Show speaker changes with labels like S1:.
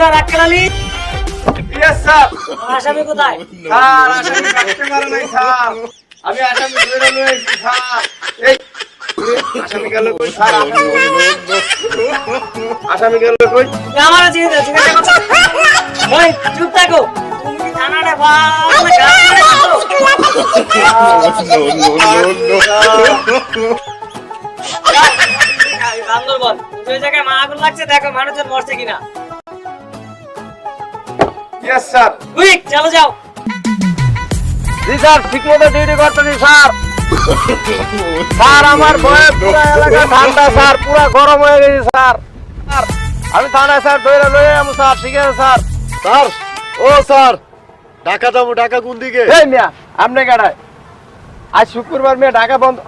S1: না রাক্কেলালি?
S2: Yes sir.
S1: আসামি কোথায়?
S2: স্যার আসামি কাটতে পারে নাই স্যার। আমি আসামি ধরে লয়ে আইছি স্যার। এই আসামি গেল কই স্যার? আসামি গেল কই?
S1: আমারও জিজ্ঞাসা করছো? ওই চুপ থাকো। তুমি কি থানাটা ভালো কাজ করে আছো? বান্দরবন ওই জায়গায় মাগুর লাগছে, দেখো মানুষজন মরছে কিনা।
S2: Yes sir.
S1: কুইক চলো যাও।
S2: জি স্যার, ঠিকমতো ডিউটি করতেছি স্যার। স্যার আমার ভয়ে পুরো এলাকা ঠান্ডা স্যার, পুরো গরম হয়ে গেছে স্যার। স্যার আমি থানায় স্যার ধরে লয়ে যাবো স্যার, ঠিক আছে স্যার।
S3: স্যার ও স্যার, ঢাকা যাবো। ঢাকা কোন দিকে?
S2: এই মিয়া আপনি কাটায় আজ শুক্রবার মেয়ে ঢাকা বন্ধ।